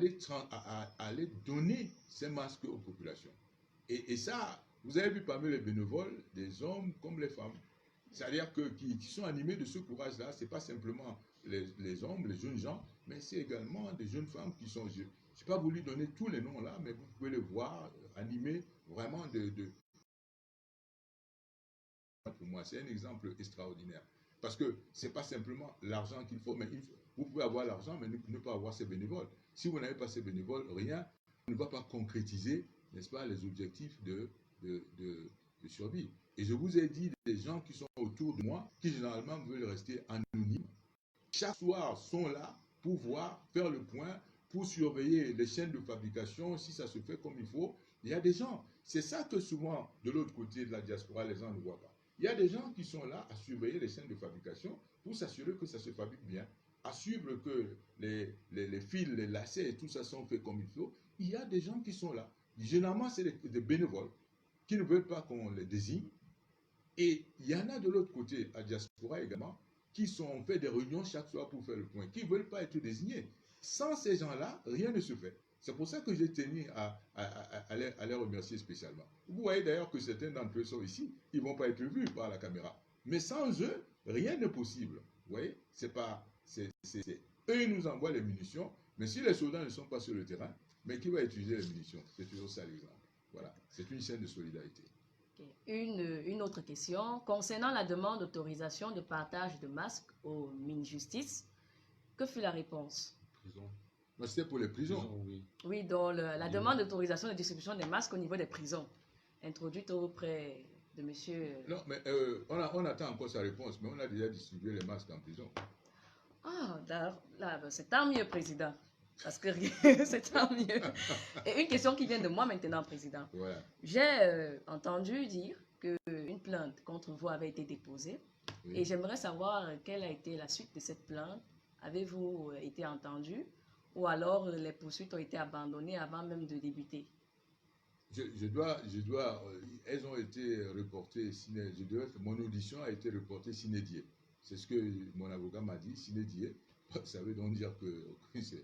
aller donner ces masques aux populations. Et ça, vous avez vu parmi les bénévoles, des hommes comme les femmes. C'est-à-dire qui sont animés de ce courage-là. Ce n'est pas simplement les hommes, les jeunes gens, mais c'est également des jeunes femmes qui sont... Je n'ai pas voulu donner tous les noms là, mais vous pouvez les voir animés vraiment Pour moi, c'est un exemple extraordinaire. Parce que ce n'est pas simplement l'argent qu'il faut, mais vous pouvez avoir l'argent, mais ne pas avoir ces bénévoles. Si vous n'avez pas ces bénévoles, rien ne va pas concrétiser, n'est-ce pas, les objectifs de survie. Et je vous ai dit, des gens qui sont autour de moi, qui généralement veulent rester anonymes, chaque soir sont là pour voir, faire le point, pour surveiller les chaînes de fabrication, si ça se fait comme il faut. Il y a des gens, c'est ça que souvent, de l'autre côté de la diaspora, les gens ne voient pas. Il y a des gens qui sont là à surveiller les chaînes de fabrication pour s'assurer que ça se fabrique bien, à suivre que les fils, les lacets et tout ça sont faits comme il faut. Il y a des gens qui sont là. Généralement, c'est des bénévoles qui ne veulent pas qu'on les désigne. Et il y en a de l'autre côté, à diaspora également, qui sont fait des réunions chaque soir pour faire le point, qui ne veulent pas être désignés. Sans ces gens-là, rien ne se fait. C'est pour ça que j'ai tenu à les remercier spécialement. Vous voyez d'ailleurs que certains d'entre eux sont ici, ils ne vont pas être vus par la caméra. Mais sans eux, rien n'est possible. Vous voyez, eux, ils nous envoient les munitions, mais si les soldats ne sont pas sur le terrain, mais qui va utiliser les munitions? C'est toujours ça l'exemple. Voilà, c'est une chaîne de solidarité. Une autre question. Concernant la demande d'autorisation de partage de masques au mini-justice, que fut la réponse? Prison. C'était pour les prisons. Prison, oui. Oui, donc la demande d'autorisation de distribution des masques au niveau des prisons, introduite auprès de monsieur... Non, mais on attend encore sa réponse, mais on a déjà distribué les masques en prison. Ah, là, c'est tant mieux, Président. Parce que c'est tant mieux. Et une question qui vient de moi maintenant, Président. Voilà. J'ai entendu dire qu'une plainte contre vous avait été déposée. Oui. Et j'aimerais savoir quelle a été la suite de cette plainte. Avez-vous été entendu? Ou alors les poursuites ont été abandonnées avant même de débuter? Elles ont été reportées, mon audition a été reportée sine die. C'est ce que mon avocat m'a dit, sine die. Ça veut donc dire que c'est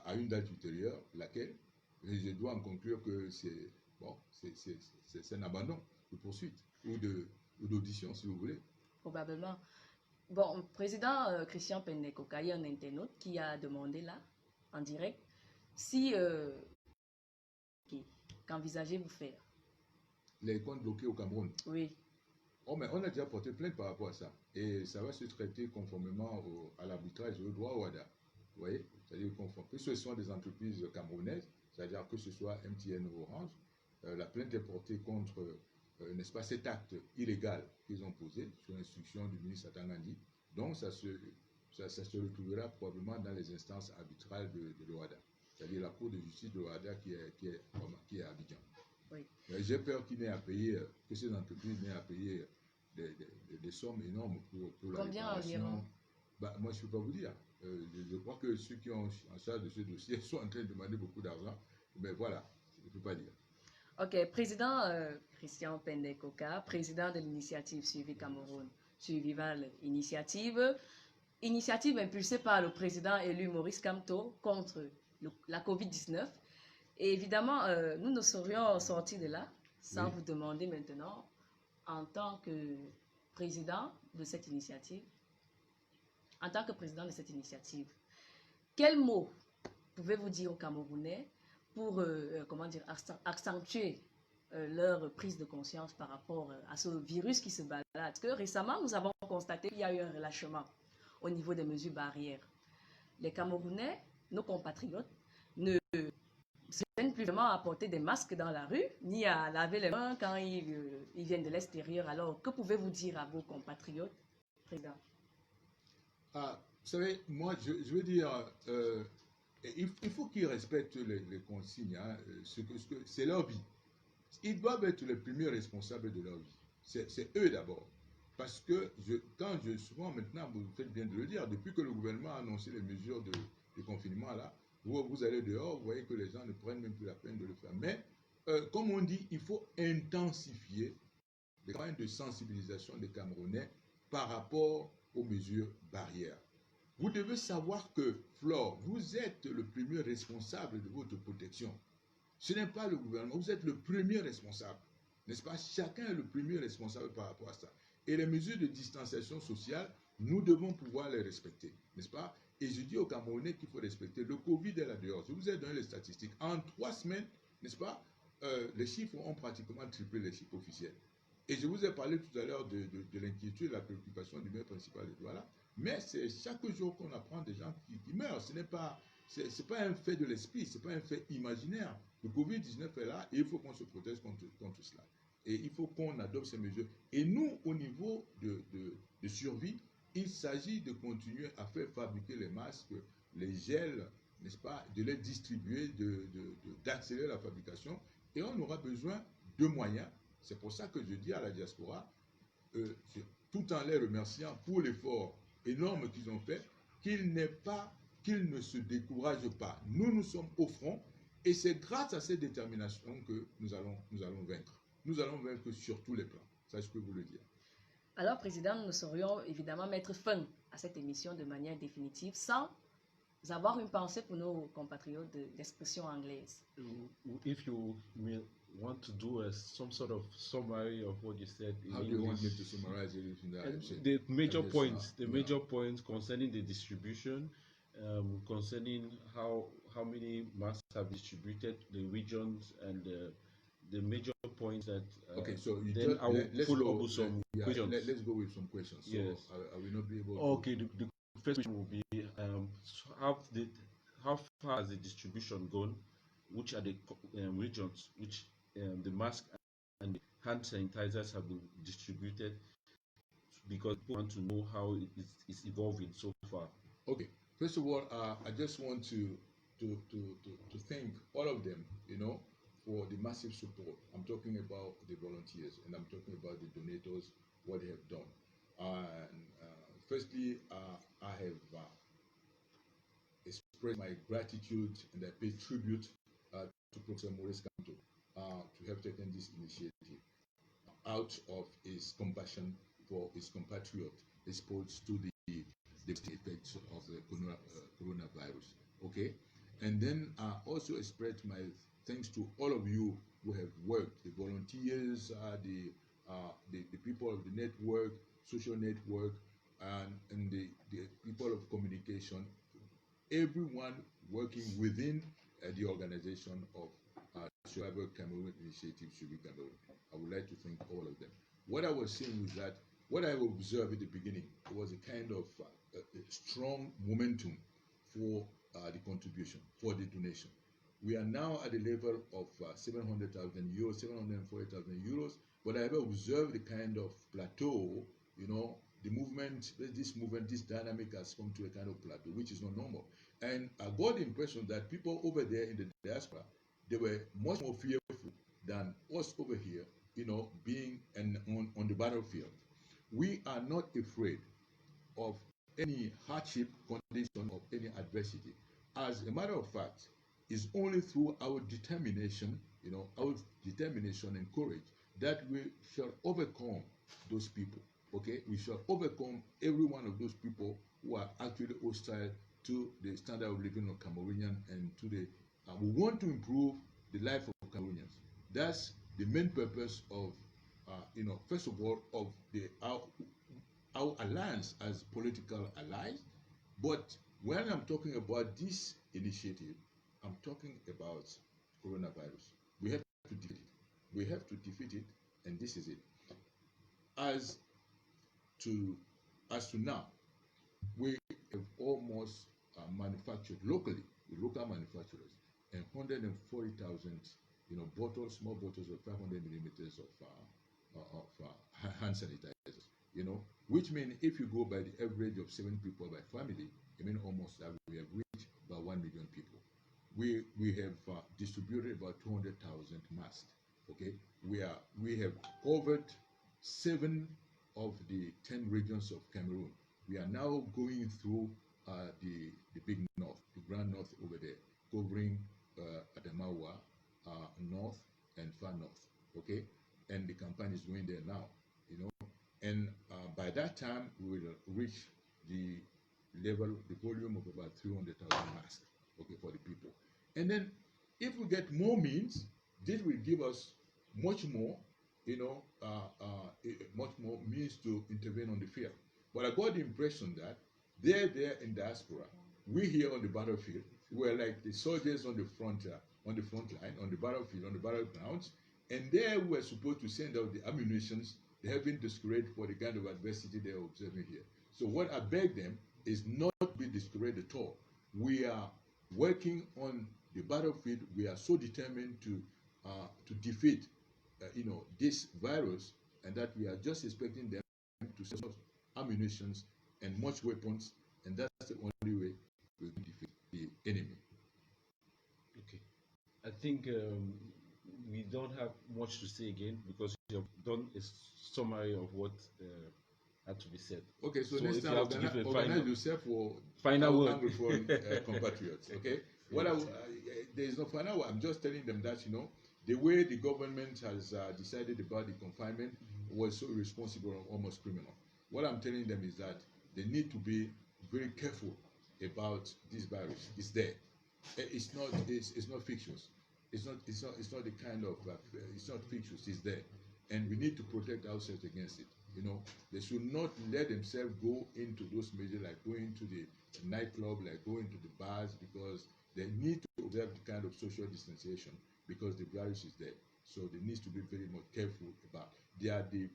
à une date ultérieure, laquelle je dois en conclure que c'est un abandon de poursuite ou d'audition, si vous voulez. Probablement. Bon, président Christian Pendekoka, il y a un internaute qui a demandé là, en direct, si qu'envisagez-vous faire? Les comptes bloqués au Cameroun. Oui. Oh, mais on a déjà porté plainte par rapport à ça. Et ça va se traiter conformément à l'arbitrage et au droit au WADA. Vous voyez? C'est-à-dire que ce sont des entreprises camerounaises, c'est-à-dire que ce soit MTN ou Orange, la plainte est portée contre, n'est-ce pas, cet acte illégal qu'ils ont posé sur instruction du ministre Atangandi. Donc, ça se retrouvera probablement dans les instances arbitrales de l'OADA, c'est-à-dire la Cour de justice de l'OADA qui est à Abidjan. Oui. J'ai peur qu'il n'ait à payer, que ces entreprises n'aient à payer des sommes énormes pour la Combien réparation. environ? Moi, je ne peux pas vous dire. Je crois que ceux qui ont en charge de ce dossier sont en train de demander beaucoup d'argent. Mais voilà, je ne peux pas dire. Ok, président Christian Pendekoka, président de l'initiative Suivi Cameroun, Suivival Initiative, initiative impulsée par le président élu Maurice Kamto contre la COVID-19. Et évidemment, nous ne serions sortis de là sans Oui. vous demander maintenant, en tant que président de cette initiative, quel mot pouvez-vous dire aux Camerounais pour accentuer leur prise de conscience par rapport à ce virus qui se balade? Parce que récemment, nous avons constaté qu'il y a eu un relâchement au niveau des mesures barrières. Les Camerounais, nos compatriotes, ne se gênent plus vraiment à porter des masques dans la rue, ni à laver les mains quand ils viennent de l'extérieur. Alors, que pouvez-vous dire à vos compatriotes, président? Vous savez, moi, je veux dire, il faut qu'ils respectent les consignes. Hein, c'est leur vie. Ils doivent être les premiers responsables de leur vie. C'est eux d'abord. Parce que souvent maintenant, vous faites bien de le dire, depuis que le gouvernement a annoncé les mesures de confinement, là, vous allez dehors, vous voyez que les gens ne prennent même plus la peine de le faire. Mais, comme on dit, il faut intensifier les campagnes de sensibilisation des Camerounais par rapport aux mesures barrières. Vous devez savoir que, Flore, vous êtes le premier responsable de votre protection. Ce n'est pas le gouvernement, vous êtes le premier responsable. N'est-ce pas? Chacun est le premier responsable par rapport à ça. Et les mesures de distanciation sociale, nous devons pouvoir les respecter. N'est-ce pas? Et je dis aux Camerounais qu'il faut respecter. Le Covid est là dehors. Je vous ai donné les statistiques. En 3 semaines, n'est-ce pas? Les chiffres ont pratiquement triplé les chiffres officiels. Et je vous ai parlé tout à l'heure de l'inquiétude, de la préoccupation du maire principal de Douala. Mais c'est chaque jour qu'on apprend des gens qui meurent. Ce n'est pas, c'est pas un fait de l'esprit, ce n'est pas un fait imaginaire. Le Covid-19 est là et il faut qu'on se protège contre cela. Et il faut qu'on adopte ces mesures. Et nous, au niveau de survie, il s'agit de continuer à faire fabriquer les masques les gels, n'est-ce pas, de les distribuer, d'accélérer la fabrication. Et on aura besoin de moyens. C'est pour ça que je dis à la diaspora, tout en les remerciant pour l'effort énorme qu'ils ont fait, qu'ils ne se découragent pas. Nous sommes au front et c'est grâce à cette détermination que nous allons vaincre. Nous allons vaincre sur tous les plans. Ça, je peux vous le dire. Alors, Président, nous saurions évidemment mettre fin à cette émission de manière définitive sans avoir une pensée pour nos compatriotes d'expression anglaise. If you want to do some sort of summary of what you said in How do you want me to summarize everything that I've said? The major points concerning the distribution, concerning how many masks have distributed, the regions, and the major points that. Okay, so then I will follow up with some questions. Let's go with some questions. So yes. I will not be able to. Okay, the first question will be how far has the distribution gone? Which are the regions which the mask and the hand sanitizers have been distributed? Because people want to know how it's evolving so far. Okay, first of all, I just want to thank all of them, for the massive support. I'm talking about the volunteers and I'm talking about the donators, what they have done. Firstly, I have expressed my gratitude and I pay tribute to Professor Maurice Kamto to have taken this initiative out of his compassion for his compatriot exposed to the effects of the coronavirus. Okay, and then I also express my thanks to all of you who have worked, the volunteers, the people of the network, social network, and the people of communication, everyone working within the organization of Survival Cameroon Initiative, Suivi Cameroon. I would like to thank all of them. What I was saying was that what I observed at the beginning was a kind of a strong momentum for the contribution, for the donation. We are now at the level of 700,000 euros, 740,000 euros, but I have observed the kind of plateau, the movement, this dynamic has come to a kind of plateau, which is not normal. And I got the impression that people over there in the diaspora, they were much more fearful than us over here, being on the battlefield. We are not afraid of any hardship, condition, of any adversity. As a matter of fact, it's only through our determination, and courage that we shall overcome those people. Okay, we shall overcome every one of those people who are actually hostile to the standard of living of Cameroonian and to the. We want to improve the life of Cameroonians. That's the main purpose of, first of all, of our alliance as political allies. But when I'm talking about this initiative, I'm talking about coronavirus. We have to defeat it. We have to defeat it, and this is it. As to now, we have almost manufactured locally with local manufacturers and 140,000, bottles, small bottles of 500 millimeters of hand sanitizers. Which means if you go by the average of 7 people by family, almost that we have reached about 1 million people. We have distributed about 200,000 masks. Okay, we have covered 7 of the 10 regions of Cameroon. We are now going through the big north, the grand north over there, covering Adamawa, north and far north. Okay, and the campaign is going there now. And by that time we will reach the volume of about 300,000 masks. Okay, for the people. And then if we get more means, this will give us much more, much more means to intervene on the field. But I got the impression that they're there in diaspora. We here on the battlefield, we're like the soldiers on the front line, on the battlefield, on the battlegrounds, and there we're supposed to send out the ammunitions. They have been discouraged for the kind of adversity they're observing here. So what I beg them is not to be discouraged at all. We are working on the battlefield. We are so determined to defeat, this virus, and that we are just expecting them to send us ammunitions and much weapons, and that's the only way we're going to defeat the enemy. Okay. I think we don't have much to say again because you have done a summary of what had to be said. Okay, so So next if you time have to give a organize yourself for final word. Anglophone compatriots, okay? There is no final word. I'm just telling them that, you know, the way the government has decided about the confinement was so irresponsible and almost criminal. What I'm telling them is that they need to be very careful about this virus. It's there. It's not fictitious. It's not the kind of it's not fictitious. It's there, and we need to protect ourselves against it. You know, they should not let themselves go into those measures like going to the nightclub, like going to the bars, because they need to observe the kind of social distanciation because the virus is there. So they need to be very much careful about. They are the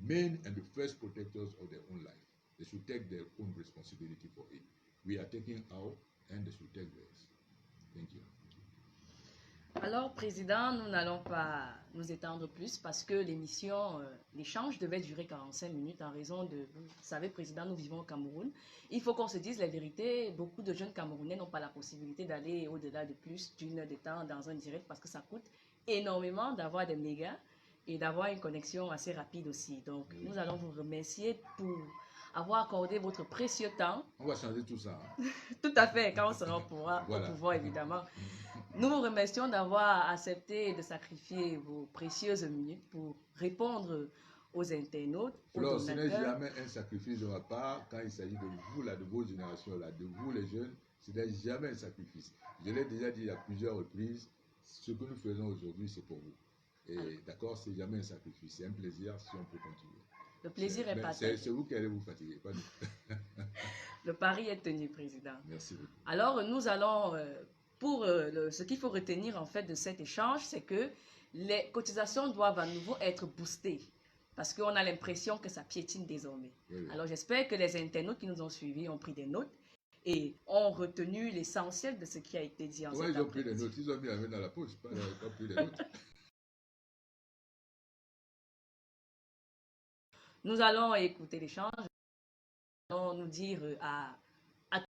main and the first protectors of their own life. They should take their own responsibility for it. We are taking our, and they should take theirs. Thank you. Alors, Président, nous n'allons pas nous étendre plus parce que l'émission, l'échange devait durer 45 minutes en raison de, vous savez, Président, nous vivons au Cameroun. Il faut qu'on se dise la vérité, beaucoup de jeunes Camerounais n'ont pas la possibilité d'aller au-delà de plus d'une heure de temps dans un direct parce que ça coûte énormément d'avoir des mégas et d'avoir une connexion assez rapide aussi. Donc, nous allons vous remercier pour avoir accordé votre précieux temps. On va changer tout ça. Hein? Tout à fait, quand on sera au pouvoir évidemment. Nous vous remercions d'avoir accepté de sacrifier vos précieuses minutes pour répondre aux internautes, aux donateurs. Ce n'est jamais un sacrifice de ma part quand il s'agit de vous, là, de vos générations, là, de vous les jeunes. Ce n'est jamais un sacrifice. Je l'ai déjà dit à plusieurs reprises, ce que nous faisons aujourd'hui, c'est pour vous. Et d'accord, c'est jamais un sacrifice, c'est un plaisir si on peut continuer. Le plaisir est partagé. C'est vous qui allez vous fatiguer, pas nous. Le pari est tenu, Président. Merci beaucoup. Alors, nous allons... ce qu'il faut retenir en fait de cet échange, c'est que les cotisations doivent à nouveau être boostées parce qu'on a l'impression que ça piétine désormais. Oui. Alors j'espère que les internautes qui nous ont suivis ont pris des notes et ont retenu l'essentiel de ce qui a été dit en cet après-midi. Ils ont pris des notes, ils ont mis la main dans la poche, pas pris des notes. Nous allons écouter l'échange, nous allons nous dire à